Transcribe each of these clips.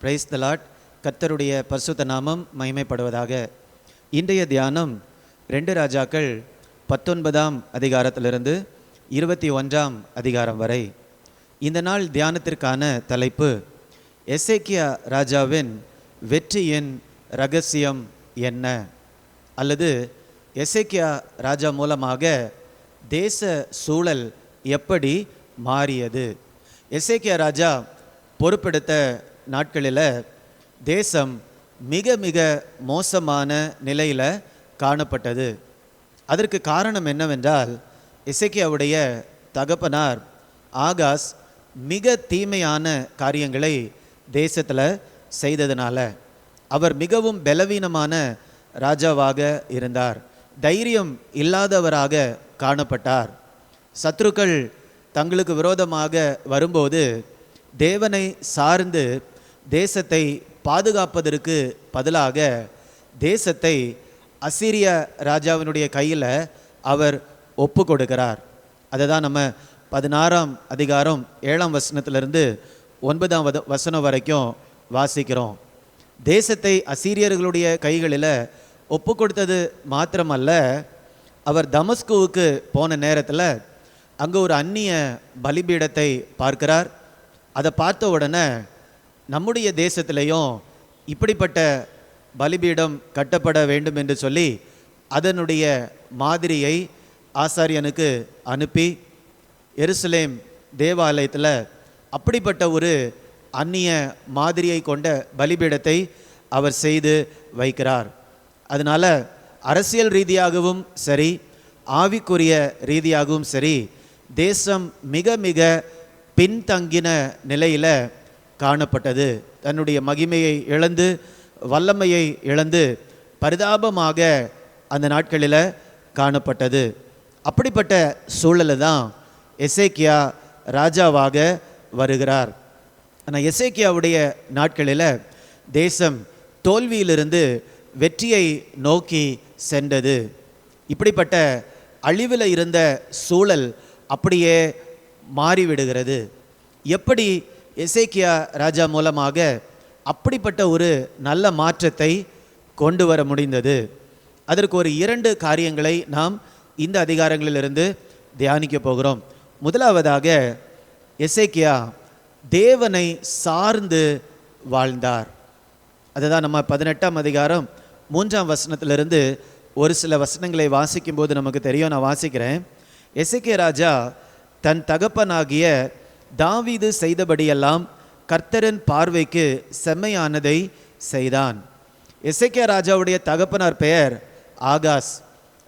Praise the Lord. கர்த்தருடைய பரிசுத்த நாமம் மகிமைப்படுவதாக. இன்றைய தியானம் 2 ராஜாக்கள் 19ஆம் அதிகாரத்திலிருந்து 21ஆம் அதிகாரம் வரை. இந்த நாள் தியானத்திற்கான தலைப்பு எசேக்கியா ராஜாவின் வெற்றியின் இரகசியம் என்ன, அல்லது எசேக்கியா ராஜா மூலமாக தேச சூழல் எப்படி மாறியது. எசேக்கியா ராஜா பொறுப்பெடுத்த நாட்களில் தேசம் மிக மிக மோசமான நிலையில் காணப்பட்டது. அதற்கு காரணம் என்னவென்றால், எசேக்கியாவுடைய தகப்பனார் ஆகாஸ் மிக தீமையான காரியங்களை தேசத்தில் செய்ததுனால அவர் மிகவும் பலவீனமான ராஜாவாக இருந்தார். தைரியம் இல்லாதவராக காணப்பட்டார். சத்துருக்கள் தங்களுக்கு விரோதமாக வரும்போது தேவனை சார்ந்து தேசத்தை பாதுகாப்பதற்கு பதிலாக தேசத்தை அசீரிய ராஜாவினுடைய கையில் அவர் ஒப்பு கொடுக்கிறார். அதை தான் நம்ம 16ஆம் அதிகாரம் 7ஆம் வசனத்திலிருந்து 9ஆம் வசனம் வரைக்கும் வாசிக்கிறோம். தேசத்தை அசீரியர்களுடைய கைகளில் ஒப்பு கொடுத்தது மாத்திரமல்ல, அவர் தமஸ்குவுக்கு போன நேரத்தில் அங்கே ஒரு அந்நிய பலிபீடத்தை பார்க்கிறார். அதை பார்த்த உடனே நம்முடைய தேசத்திலையும் இப்படிப்பட்ட பலிபீடம் கட்டப்பட வேண்டும் என்று சொல்லி அதனுடைய மாதிரியை ஆசாரியனுக்கு அனுப்பி எருசலேம் தேவாலயத்தில் அப்படிப்பட்ட ஒரு அந்நிய மாதிரியை கொண்ட பலிபீடத்தை அவர் செய்து வைக்கிறார். அதனால் அரசியல் ரீதியாகவும் சரி, ஆவிக்குரிய ரீதியாகவும் சரி, தேசம் மிக மிக பின்தங்கின நிலையில் காணப்பட்டது. தன்னுடைய மகிமையை இழந்து, வல்லமையை இழந்து பரிதாபமாக அந்த நாட்களில் காணப்பட்டது. அப்படிப்பட்ட சூழலில் தான் எசேக்கியா ராஜாவாக வருகிறார். ஆனால் எசேக்கியாவுடைய நாட்களில் தேசம் தோல்வியிலிருந்து வெற்றியை நோக்கி சென்றது. இப்படிப்பட்ட அழிவில் இருந்த சூழல் அப்படியே மாறிவிடுகிறது. எப்படி எசேக்கியா ராஜா மூலமாக அப்படிப்பட்ட ஒரு நல்ல மாற்றத்தை கொண்டு வர முடிந்தது? அதற்கு ஒரு 2 காரியங்களை நாம் இந்த அதிகாரங்களிலிருந்து தியானிக்க போகிறோம். முதலாவதாக, எசேக்கியா தேவனை சார்ந்து வாழ்ந்தார். அதுதான் நம்ம 18ஆம் அதிகாரம் 3ஆம் வசனத்திலிருந்து ஒரு சில வசனங்களை வாசிக்கும் போது நமக்கு தெரியும். நான் வாசிக்கிறேன். எசேக்கியா ராஜா தன் தகப்பனாகிய தாவீது செய்தபடியெல்லாம் கர்த்தரின் பார்வைக்கு செம்மையானதை செய்தான். எசேக்கியா ராஜாவுடைய தகப்பனார் பெயர் ஆகாஸ்.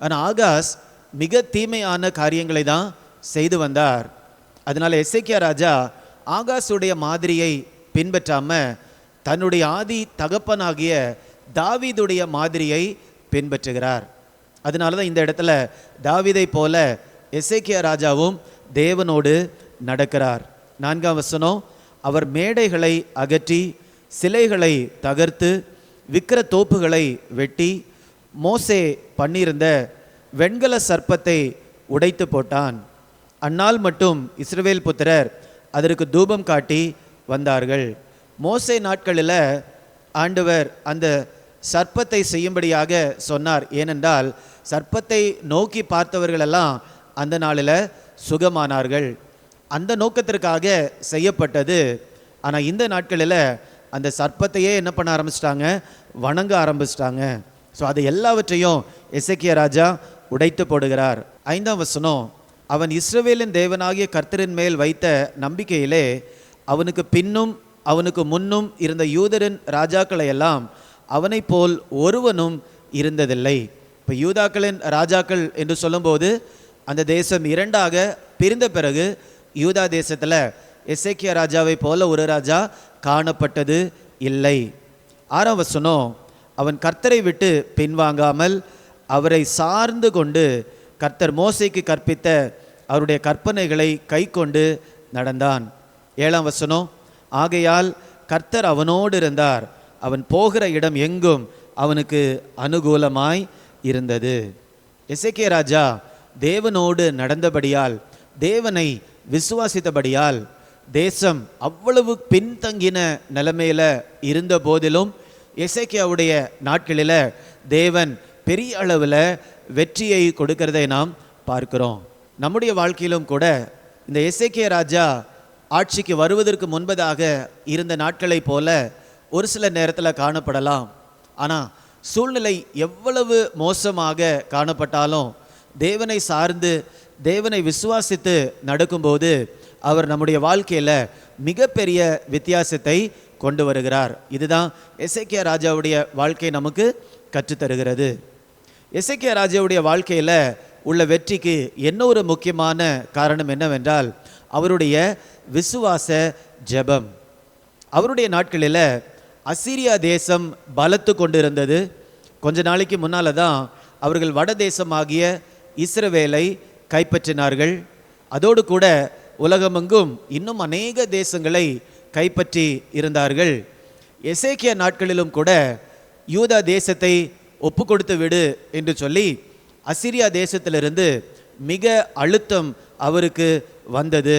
ஆனால் ஆகாஸ் மிக தீமையான காரியங்களை தான் செய்து வந்தார். அதனால் எசேக்கியா ராஜா ஆகாசுடைய மாதிரியை பின்பற்றாம தன்னுடைய ஆதி தகப்பனாகிய தாவீதுடைய மாதிரியை பின்பற்றுகிறார். அதனால தான் இந்த இடத்துல தாவீதை போல எசேக்கியா ராஜாவும் தேவனோடு நடக்கிறார். 4ஆம் வசனம், அவர் மேடைகளை அகற்றி சிலைகளை தகர்த்து விக்கிர தோப்புகளை வெட்டி மோசே பண்ணியிருந்த வெண்கல சர்ப்பத்தை உடைத்து போட்டான். அந்நாள் மட்டும் இஸ்ரவேல் புத்திரர் அதற்கு தூபம் காட்டி வந்தார்கள். மோசே நாட்களில் ஆண்டவர் அந்த சர்ப்பத்தை செய்யும்படியாக சொன்னார். ஏனென்றால் சர்ப்பத்தை நோக்கி பார்த்தவர்களெல்லாம் அந்த நாளில் சுகமானார்கள். அந்த நோக்கத்திற்காக செய்யப்பட்டது. ஆனால் இந்த நாட்களில் அந்த சர்ப்பத்தையே என்ன பண்ண ஆரம்பிச்சிட்டாங்க? வணங்க ஆரம்பிச்சிட்டாங்க. ஸோ அது எல்லாவற்றையும் எசேக்கியா ராஜா உடைத்து போடுகிறார். 5ஆம் வசனம், அவன் இஸ்ரவேலின் தேவனாகிய கர்த்தரின் மேல் வைத்த நம்பிக்கையிலே அவனுக்கு பின்னும் அவனுக்கு முன்னும் இருந்த யூதரின் ராஜாக்களை எல்லாம் அவனை போல் ஒருவனும் இருந்ததில்லை. இப்போ யூதாக்களின் ராஜாக்கள் என்று சொல்லும்போது அந்த தேசம் 2ஆக பிரிந்த பிறகு யூதா தேசத்தில் எசேக்கியா ராஜாவை போல ஒரு ராஜா காணப்பட்டது இல்லை. 6ஆம் வசனம், அவன் கர்த்தரை விட்டு பின்வாங்காமல் அவரை சார்ந்து கொண்டு கர்த்தர் மோசேக்கு கற்பித்த அவருடைய கற்பனைகளை கை கொண்டு நடந்தான். 7ஆம் வசனம், ஆகையால் கர்த்தர் அவனோடு இருந்தார், அவன் போகிற இடம் எங்கும் அவனுக்கு அனுகூலமாய் இருந்தது. எசேக்கியா ராஜா தேவனோடு நடந்தபடியால், தேவனை விசுவாசித்தபடியால் தேசம் அவ்வளவு பின்தங்கின நிலைமையில இருந்த போதிலும் எசேக்கியாவுடைய நாட்களில் தேவன் பெரிய அளவில் வெற்றியை கொடுக்கிறதை நாம் பார்க்கிறோம். நம்முடைய வாழ்க்கையிலும் கூட இந்த எசேக்கியா ராஜா ஆட்சிக்கு வருவதற்கு முன்பதாக இருந்த நாட்களை போல ஒரு சில நேரத்தில் காணப்படலாம். ஆனால் சூழ்நிலை எவ்வளவு மோசமாக காணப்பட்டாலும் தேவனை சார்ந்து தேவனை விசுவாசித்து நடக்கும்போது அவர் நம்முடைய வாழ்க்கையில் மிகப்பெரிய வித்தியாசத்தை கொண்டு வருகிறார். இதுதான் எசேக்கியா ராஜாவுடைய வாழ்க்கை நமக்கு கற்றுத்தருகிறது. எசேக்கியா ராஜாவுடைய வாழ்க்கையில் உள்ள வெற்றிக்கு என்ன ஒரு முக்கியமான காரணம் என்னவென்றால் அவருடைய விசுவாச ஜெபம். அவருடைய நாட்களில் அசீரியா தேசம் பலத்து கொண்டு இருந்தது. கொஞ்ச நாளைக்கு முன்னால் தான் அவர்கள் வட தேசமாகிய இஸ்ரவேலை கைப்பற்றினார்கள். அதோடு கூட உலகமெங்கும் இன்னும் அநேக தேசங்களை கைப்பற்றி இருந்தார்கள். எசேக்கியா நாட்களிலும் கூட யூதா தேசத்தை ஒப்பு கொடுத்து விடு என்று சொல்லி அசீரியா தேசத்திலிருந்து மிக அழுத்தம் அவருக்கு வந்தது.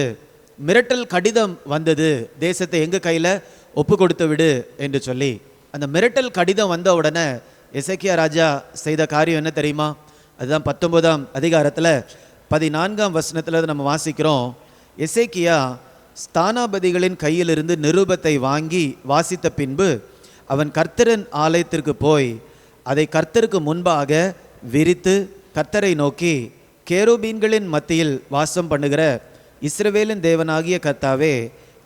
மிரட்டல் கடிதம் வந்தது, தேசத்தை எங்கள் கையில் ஒப்பு கொடுத்து விடு என்று சொல்லி. அந்த மிரட்டல் கடிதம் வந்த உடனே எசேக்கியா ராஜா செய்த காரியம் என்ன தெரியுமா? அதுதான் 19ஆம் அதிகாரத்தில் 14ஆம் வசனத்தில் நம்ம வாசிக்கிறோம். எசேக்கியா ஸ்தானாபதிகளின் கையிலிருந்து நிருபத்தை வாங்கி வாசித்த பின்பு அவன் கர்த்தரின் ஆலயத்திற்கு போய் அதை கர்த்தருக்கு முன்பாக விரித்து கர்த்தரை நோக்கி, கேருபீன்களின் மத்தியில் வாசம் பண்ணுகிற இஸ்ரவேலின் தேவனாகிய கர்த்தாவே,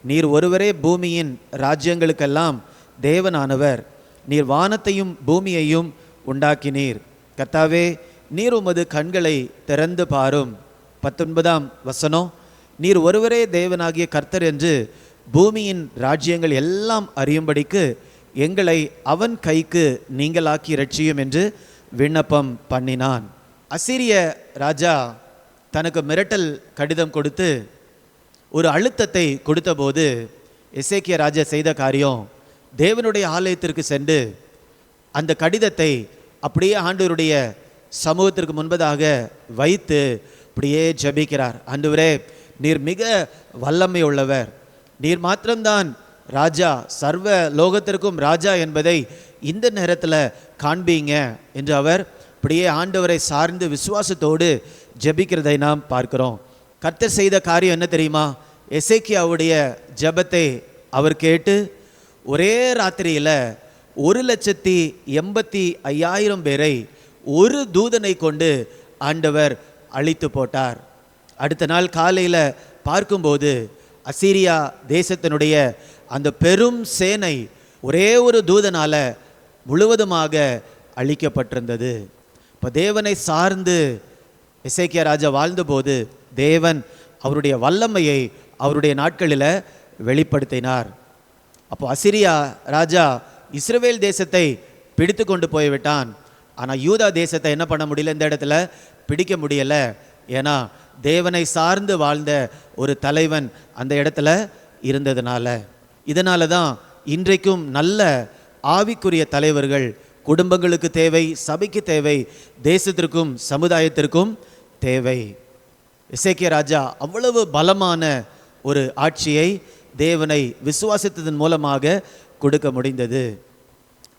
நீர் ஒருவரே பூமியின் ராஜ்யங்களுக்கெல்லாம் தேவனானவர். நீர் வானத்தையும் பூமியையும் உண்டாக்கினீர். கர்த்தாவே, நீர் உமது கண்களை திறந்து பாரும். 19ஆம் வசனம், நீர் ஒருவரே தேவனாகிய கர்த்தர் என்று பூமியின் ராஜ்யங்கள் எல்லாம் அறியும்படிக்கு எங்களை அவன் கைக்கு நீங்களாக்கி இரட்சியும் என்று விண்ணப்பம் பண்ணினான். அசீரிய ராஜா தனக்கு மிரட்டல் கடிதம் கொடுத்து ஒரு அழுத்தத்தை கொடுத்தபோது எசேக்கியா ராஜா செய்த காரியம், தேவனுடைய ஆலயத்திற்கு சென்று அந்த கடிதத்தை அப்படியே ஆண்டவருடைய சமூகத்திற்கு முன்பதாக வைத்து அப்படியே ஜெபிக்கிறார். ஆண்டவரே, நீர் மிக வல்லமை உள்ளவர், நீர் மாத்திரம்தான் ராஜா, சர்வ லோகத்திற்கும் ராஜா என்பதை இந்த நேரத்தில் காண்பீங்க என்று அவர் அப்படியே ஆண்டவரை சார்ந்து விசுவாசத்தோடு ஜெபிக்கிறதை நாம் பார்க்கிறோம். கர்த்தர் செய்த காரியம் என்ன தெரியுமா? எசேக்கியாவுடைய ஜெபத்தை அவர் கேட்டு ஒரே ராத்திரியில் 1,85,000 பேரை ஒரு தூதனை கொண்டு ஆண்டவர் அழித்து போட்டார். அடுத்த நாள் காலையில் பார்க்கும்போது அசீரியா தேசத்தினுடைய அந்த பெரும் சேனை ஒரே ஒரு தூதனால முழுவதுமாக அழிக்கப்பட்டிருந்தது. இப்போ தேவனை சார்ந்து எசேக்கியா ராஜா வாழ்ந்தபோது தேவன் அவருடைய வல்லமையை அவருடைய நாட்களில் வெளிப்படுத்தினார். அப்போ அசீரியா ராஜா இஸ்ரவேல் தேசத்தை பிடித்து கொண்டு போய்விட்டான். ஆனால் யூதா தேசத்தை என்ன பண்ண முடியல, இந்த இடத்துல பிடிக்க முடியலை. ஏன்னா தேவனை சார்ந்து வாழ்ந்த ஒரு தலைவன் அந்த இடத்துல இருந்ததுனால. இதனால தான் இன்றைக்கும் நல்ல ஆவிக்குரிய தலைவர்கள் குடும்பங்களுக்கு தேவை, சபைக்கு தேவை, தேசத்திற்கும் சமுதாயத்திற்கும் தேவை. எசேக்கியா ராஜா அவ்வளவு பலமான ஒரு ஆட்சியை தேவனை விசுவாசித்ததன் மூலமாக கொடுக்க முடிந்தது.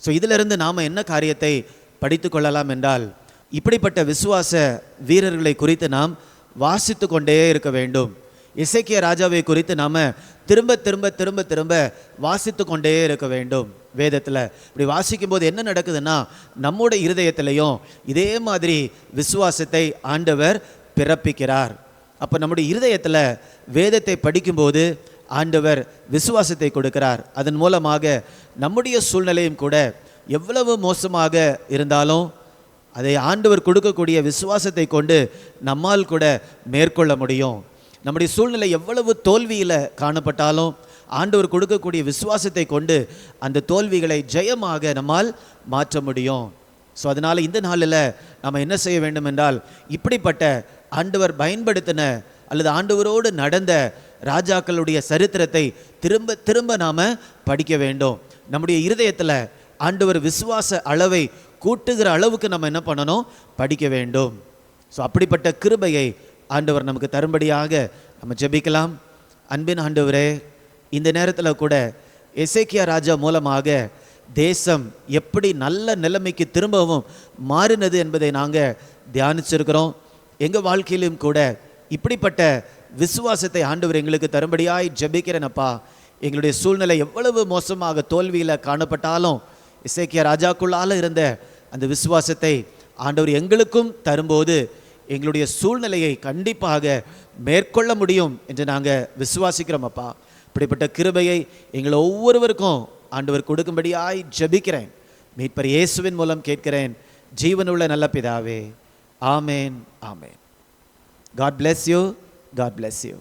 ஸோ இதிலிருந்து நாம் என்ன காரியத்தை படித்து கொள்ளலாம் என்றால், இப்படிப்பட்ட விசுவாச வீரர்களை குறித்து நாம் வாசித்து கொண்டே இருக்க வேண்டும். எசேக்கியா ராஜாவை குறித்து நாம் திரும்ப திரும்ப திரும்ப திரும்ப வாசித்து கொண்டே இருக்க வேண்டும். வேதத்தில் இப்படி வாசிக்கும் போது என்ன நடக்குதுன்னா, நம்முடைய இருதயத்திலையும் இதே மாதிரி விசுவாசத்தை ஆண்டவர் பிறப்பிக்கிறார். அப்போ நம்முடைய இருதயத்தில் வேதத்தை படிக்கும்போது ஆண்டவர் விசுவாசத்தை கொடுக்கிறார். அதன் மூலமாக நம்முடைய சூழ்நிலையும் கூட எவ்வளவு மோசமாக இருந்தாலும் அதை ஆண்டவர் கொடுக்கக்கூடிய விசுவாசத்தை கொண்டு நம்மால் கூட மேற்கொள்ள முடியும். நம்முடைய சூழ்நிலை எவ்வளவு தோல்வியில் காணப்பட்டாலும் ஆண்டவர் கொடுக்கக்கூடிய விசுவாசத்தை கொண்டு அந்த தோல்விகளை ஜெயமாக நம்மால் மாற்ற முடியும். ஸோ அதனால் இந்த நாளில் நம்ம என்ன செய்ய வேண்டும் என்றால், இப்படிப்பட்ட ஆண்டவர் பயன்படுத்தின அல்லது ஆண்டவரோடு நடந்த ராஜாக்களுடைய சரித்திரத்தை திரும்ப திரும்ப நாம் படிக்க வேண்டும். நம்முடைய இருதயத்தில் ஆண்டவர் விசுவாச அளவை கூட்டுகிற அளவுக்கு நம்ம என்ன பண்ணணும், படிக்க வேண்டும். ஸோ அப்படிப்பட்ட கிருபையை ஆண்டவர் நமக்கு தரும்படியாக நம்ம ஜெபிக்கலாம். அன்பின் ஆண்டவரே, இந்த நேரத்தில் கூட எசேக்கியா ராஜா மூலமாக தேசம் எப்படி நல்ல நிலைமைக்கு திரும்பவும் மாறினது என்பதை நாங்கள் தியானிச்சிருக்கிறோம். எங்கள் வாழ்க்கையிலும் கூட இப்படிப்பட்ட விசுவாசத்தை ஆண்டவர் எங்களுக்கு தரும்படியாய் ஜெபிக்கிறேனப்பா. எங்களுடைய சூழ்நிலை எவ்வளவு மோசமாக தோல்வியில் காணப்பட்டாலும் எசேக்கியா ராஜாக்குள்ளால் இருந்த அந்த விசுவாசத்தை ஆண்டவர் எங்களுக்கும் தரும்போது எங்களுடைய சூழ்நிலையை கண்டிப்பாக மேற்கொள்ள முடியும் என்று நாங்கள் விசுவாசிக்கிறோம் அப்பா. இப்படிப்பட்ட கிருபையை எங்கள் ஒவ்வொருவருக்கும் ஆண்டவர் கொடுக்கும்படியாய் ஜெபிக்கிறேன். மீட்பர் இயேசுவின் மூலம் கேட்கிறேன், ஜீவனுள்ள நல்ல பிதாவே. ஆமேன், ஆமேன். God bless you. God bless you.